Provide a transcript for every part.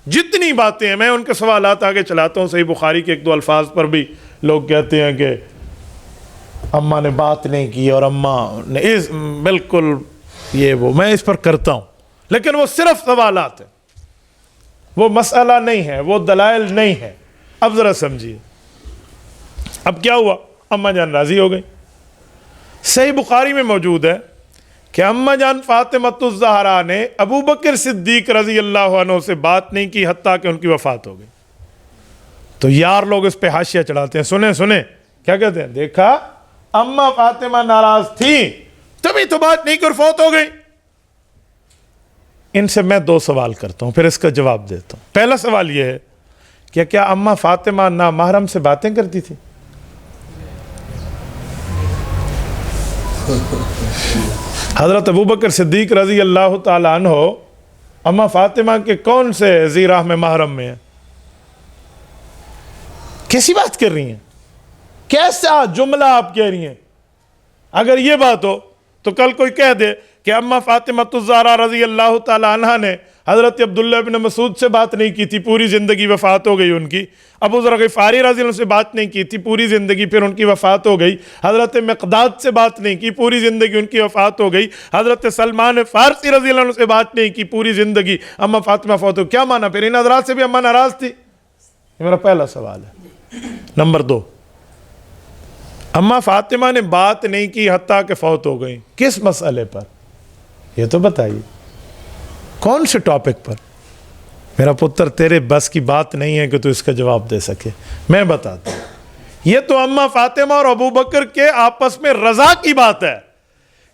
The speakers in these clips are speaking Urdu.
جتنی باتیں ہیں، میں ان کے سوالات آگے چلاتا ہوں. صحیح بخاری کے ایک دو الفاظ پر بھی لوگ کہتے ہیں کہ اماں نے بات نہیں کی اور اماں نے بالکل یہ وہ، میں اس پر کرتا ہوں، لیکن وہ صرف سوالات ہیں، وہ مسئلہ نہیں ہے، وہ دلائل نہیں ہے. اب ذرا سمجھیے اب کیا ہوا. اماں جان راضی ہو گئی. صحیح بخاری میں موجود ہے کہ اماں جان فاطمۃ الزہرا نے ابو بکر صدیق رضی اللہ عنہ سے بات نہیں کی حتیٰ کہ ان کی وفات ہو گئی. تو یار لوگ اس پہ حاشیہ چڑھاتے ہیں، سنیں کیا کہتے ہیں، دیکھا اماں فاطمہ ناراض تھی تبھی تو بات نہیں کر فوت ہو گئی. ان سے میں دو سوال کرتا ہوں پھر اس کا جواب دیتا ہوں. پہلا سوال یہ ہے کہ کیا اماں فاطمہ نامحرم سے باتیں کرتی تھی؟ حضرت ابو بکر صدیق رضی اللہ تعالی عنہ اماں فاطمہ کے کون سے ذی راہ میں محرم میں ہیں؟ کیسی بات کر رہی ہیں؟ کیسا جملہ آپ کہہ رہی ہیں؟ اگر یہ بات ہو تو کل کوئی کہہ دے کہ اماں فاطمۃ الزہرا رضی اللہ تعالی عنہ نے حضرت عبداللہ ابن مسعود سے بات نہیں کی تھی، پوری زندگی وفات ہو گئی ان کی. ابو ذر غفاری رضی اللہ عنہ سے بات نہیں کی تھی، پوری زندگی پھر ان کی وفات ہو گئی. حضرت مقداد سے بات نہیں کی، پوری زندگی ان کی وفات ہو گئی. حضرت سلمان فارسی رضی اللہ عنہ سے بات نہیں کی، پوری زندگی اماں فاطمہ فوت ہو. کیا مانا پھر ان حضرات سے بھی اماں ناراض تھی؟ یہ میرا پہلا سوال ہے. نمبر دو، اماں فاطمہ نے بات نہیں کی حتیٰ کہ فوت ہو گئی، کس مسئلے پر؟ یہ تو بتائیے، کون سے ٹاپک پر؟ میرا پتر تیرے بس کی بات نہیں ہے کہ تو اس کا جواب دے سکے. میں بتاتا ہوں. یہ تو اماں فاطمہ اور ابو بکر کے آپس میں رضا کی بات ہے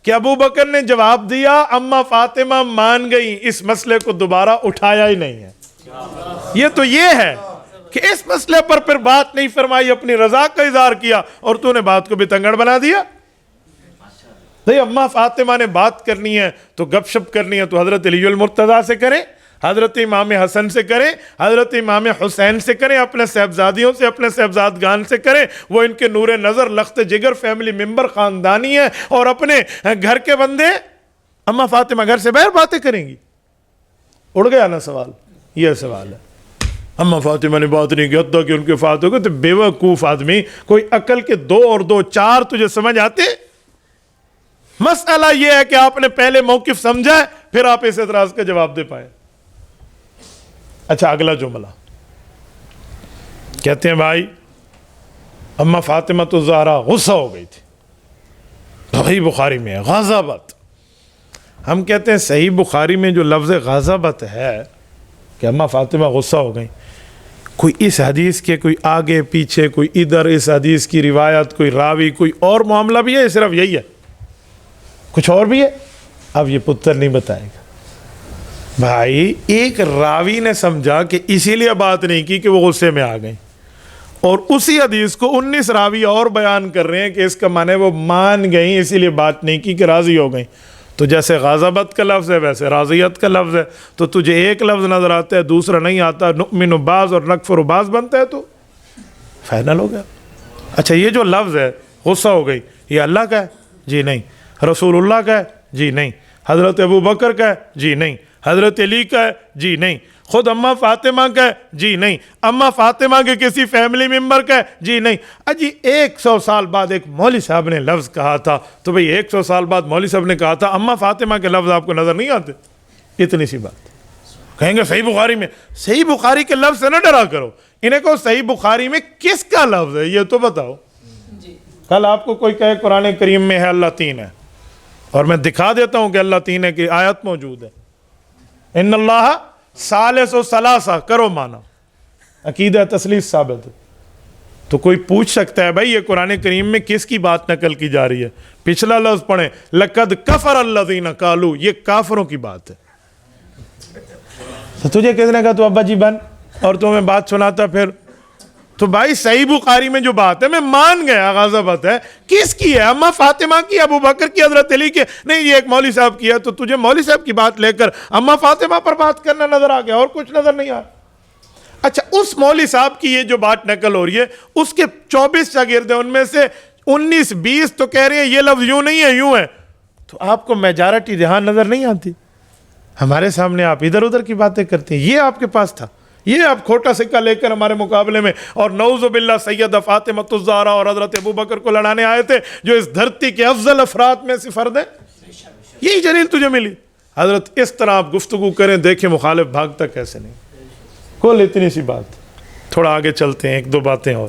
کہ ابو بکر نے جواب دیا، اماں فاطمہ مان گئی، اس مسئلے کو دوبارہ اٹھایا ہی نہیں ہے. یہ تو یہ ہے کہ اس مسئلے پر پھر بات نہیں فرمائی، اپنی رضا کا اظہار کیا اور تو نے بات کو بھی تنگڑ بنا دیا. اماں فاطمہ نے بات کرنی ہے تو گپ شپ کرنی ہے تو حضرت علی المرتضیٰ سے کریں، حضرت امام حسن سے کریں، حضرت امام حسین سے کریں، اپنے صاحبزادیوں سے، اپنے صاحبزادگان سے کریں. وہ ان کے نور نظر، لخت جگر، فیملی ممبر، خاندانی ہے، اور اپنے گھر کے بندے. اماں فاطمہ گھر سے باہر باتیں کریں گی؟ اڑ گیا نا سوال. یہ سوال ہے اماں فاطمہ نے بات نہیں کی حتیٰ کہ ان کے وفات ہو گئی. تو بے وقوف آدمی، کوئی عقل کے 2 اور 2 4 تجھے سمجھ آتے؟ مسئلہ یہ ہے کہ آپ نے پہلے موقف سمجھا ہے، پھر آپ اس اعتراض کا جواب دے پائیں. اچھا اگلا جملہ کہتے ہیں بھائی اماں فاطمہ تو زہرا غصہ ہو گئی تھی. صحیح بخاری میں ہے غضبت. ہم کہتے ہیں صحیح بخاری میں جو لفظ غضبت ہے کہ اماں فاطمہ غصہ ہو گئی، کوئی اس حدیث کے کوئی آگے پیچھے، کوئی ادھر اس حدیث کی روایت، کوئی راوی، کوئی اور معاملہ بھی ہے؟ صرف یہی ہے؟ کچھ اور بھی ہے؟ اب یہ پتر نہیں بتائے گا. بھائی ایک راوی نے سمجھا کہ اسی لیے بات نہیں کی کہ وہ غصے میں آ گئیں، اور اسی حدیث کو 19 راوی اور بیان کر رہے ہیں کہ اس کا معنی وہ مان گئیں اسی لیے بات نہیں کی کہ راضی ہو گئیں. تو جیسے غضبت کا لفظ ہے ویسے راضیت کا لفظ ہے. تو تجھے ایک لفظ نظر آتا ہے دوسرا نہیں آتا، نؤمن بعض اور نکفر بعض بنتا ہے، تو فائنل ہو گیا. اچھا یہ جو لفظ ہے غصہ ہو گئی، یہ اللہ کا ہے؟ جی نہیں. رسول اللہ کا ہے؟ جی نہیں. حضرت ابو بکر کا ہے؟ جی نہیں. حضرت علی کا ہے؟ جی نہیں. خود اماں فاطمہ کا ہے؟ جی نہیں. اماں فاطمہ کے کسی فیملی ممبر کا ہے؟ جی نہیں. اجی 100 سال بعد ایک مولوی صاحب نے لفظ کہا تھا، تو بھئی 100 سال بعد مولوی صاحب نے کہا تھا، اماں فاطمہ کے لفظ آپ کو نظر نہیں آتے؟ اتنی سی بات. کہیں گے صحیح بخاری میں. صحیح بخاری کے لفظ سے نہ ڈرا کرو، انہیں کہو صحیح بخاری میں کس کا لفظ ہے یہ تو بتاؤ. کل آپ کو کوئی کہے قرآن کریم میں ہے اللہ 3 ہے، اور میں دکھا دیتا ہوں کہ اللہ 3 ہے کی آیت موجود ہے، ان اللہ ثالث و ثلاثہ، کرو مانا، عقیدہ تثلیث ثابت ہے. تو کوئی پوچھ سکتا ہے بھائی یہ قرآن کریم میں کس کی بات نقل کی جا رہی ہے؟ پچھلا لفظ پڑھیں، لقد کفر الذین قالوا، یہ کافروں کی بات ہے. تو تجھے کس نے کہا تو ابا جی بن اور تمہیں بات سناتا پھر؟ تو بھائی صحیح بخاری میں جو بات ہے میں مان گیا غضبت ہے، کس کی ہے؟ اماں فاطمہ کی، ابو بکر کی، حضرت علی کی؟ نہیں یہ ایک مولوی صاحب کی ہے. تو تجھے مولوی صاحب کی بات لے کر اماں فاطمہ پر بات کرنا نظر آ گیا اور کچھ نظر نہیں آ. اچھا اس مولوی صاحب کی یہ جو بات نقل ہو رہی ہے، اس کے 24 شاگرد ہیں، ان میں سے 19-20 تو کہہ رہے ہیں یہ لفظ یوں نہیں ہے یوں ہے. تو آپ کو میجارٹی جہاں نظر نہیں آتی، ہمارے سامنے آپ ادھر ادھر کی باتیں کرتے ہیں. یہ آپ کے پاس تھا یہ آپ کھوٹا سکہ لے کر ہمارے مقابلے میں اور نعوذ باللہ سیدہ فاطمۃ الزہرا اور حضرت ابوبکر کو لڑانے آئے تھے جو اس دھرتی کے افضل افراد میں سے فرد ہیں. یہی جلیل تجھے ملی. حضرت اس طرح آپ گفتگو کریں, دیکھیں مخالف بھاگتا کیسے نہیں. کل اتنی سی بات. تھوڑا آگے چلتے ہیں, ایک دو باتیں اور.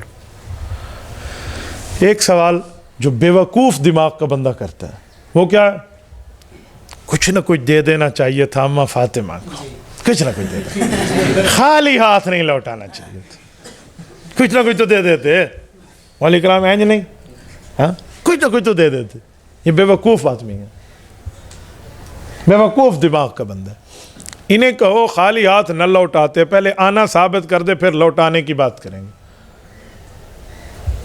ایک سوال جو بے وقوف دماغ کا بندہ کرتا ہے وہ کیا ہے؟ کچھ نہ کچھ دے دینا چاہیے تھا اماں فاطمہ کو, کچھ نہ کچھ دے دینا, خالی ہاتھ نہیں لوٹانا چاہیے تھا, کچھ نہ کچھ تو دے دیتے. مولا کرام اینج نہیں, ہاں کچھ نہ کچھ تو دے دیتے. یہ بے وقوف آدمی ہے, بے وقوف دماغ کا بندہ ہے. انہیں کہو خالی ہاتھ نہ لوٹاتے, پہلے آنا ثابت کر دے پھر لوٹانے کی بات کریں گے.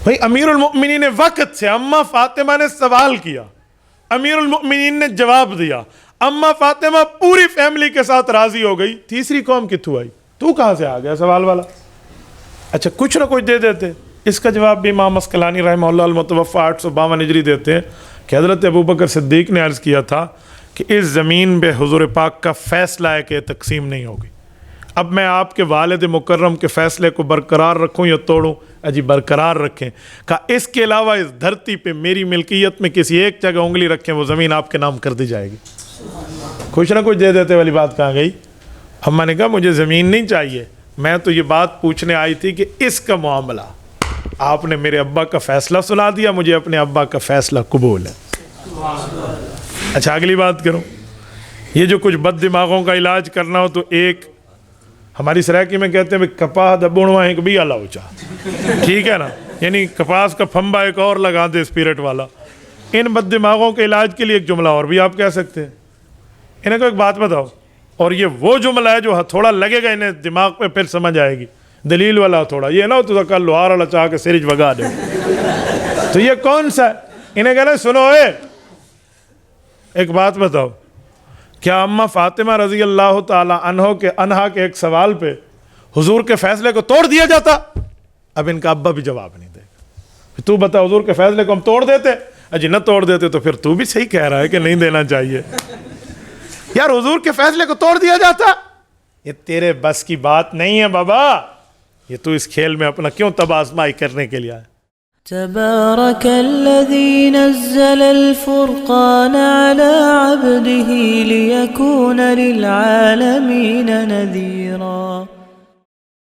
بھئی امیر المؤمنین نے وقت سے اماں فاطمہ نے سوال کیا, امیر المؤمنین نے جواب دیا, اماں فاطمہ پوری فیملی کے ساتھ راضی ہو گئی. تیسری قوم کتوں آئی؟ تو کہاں سے آ گیا سوال والا؟ اچھا کچھ نہ کچھ دے دیتے. اس کا جواب بھی امام اسقلانی رحمہ اللہ المتوفی 852 ہجری دیتے ہیں کہ حضرت ابوبکر صدیق نے عرض کیا تھا کہ اس زمین پہ حضور پاک کا فیصلہ ہے کہ تقسیم نہیں ہوگی. اب میں آپ کے والد مکرم کے فیصلے کو برقرار رکھوں یا توڑوں؟ اجی برقرار رکھیں. کہا اس کے علاوہ اس دھرتی پہ میری ملکیت میں کسی ایک جگہ انگلی رکھیں وہ زمین آپ کے نام کر دی جائے گی. کچھ نہ کچھ دے دیتے والی بات کہاں گئی؟ اماں نے کہا مجھے زمین نہیں چاہیے, میں تو یہ بات پوچھنے آئی تھی کہ اس کا معاملہ آپ نے میرے ابا کا فیصلہ سنا دیا, مجھے اپنے ابا کا فیصلہ قبول ہے. اچھا اگلی بات کروں. یہ جو کچھ بد دماغوں کا علاج کرنا ہو تو ایک ہماری سرائکی میں کہتے ہیں کپاہ دبوڑواں ایک بھی آلہ اونچا, ٹھیک ہے نا, یعنی کپاس کا پھمبا ایک اور لگا دے اسپیرٹ والا. ان بد دماغوں کے علاج کے لیے ایک جملہ اور بھی آپ کہہ سکتے ہیں. انہیں کو ایک بات بتاؤ, اور یہ وہ جملہ ہے جو تھوڑا لگے گا انہیں دماغ پہ پھر سمجھ آئے گی, دلیل والا تھوڑا, یہ نہ ہو تو کل لوہار والا چاہ کے سرج بگا دے. تو یہ کون سا ہے؟ انہیں کہنا سنو ایک بات بتاؤ, کیا اماں فاطمہ رضی اللہ تعالی عنہا کے ایک سوال پہ حضور کے فیصلے کو توڑ دیا جاتا؟ اب ان کا ابا بھی جواب نہیں دے گا. تو بتا حضور کے فیصلے کو ہم توڑ دیتے؟ اجی نہ توڑ دیتے تو پھر تو بھی صحیح کہہ رہا ہے کہ نہیں دینا چاہیے. یار حضور کے فیصلے کو توڑ دیا جاتا؟ یہ تیرے بس کی بات نہیں ہے بابا, یہ تو اس کھیل میں اپنا کیوں تباہ آزمائی کرنے کے لیے ہے. تبارك الذي نزل الفرقان على عبده ليكون للعالمين نذيرا.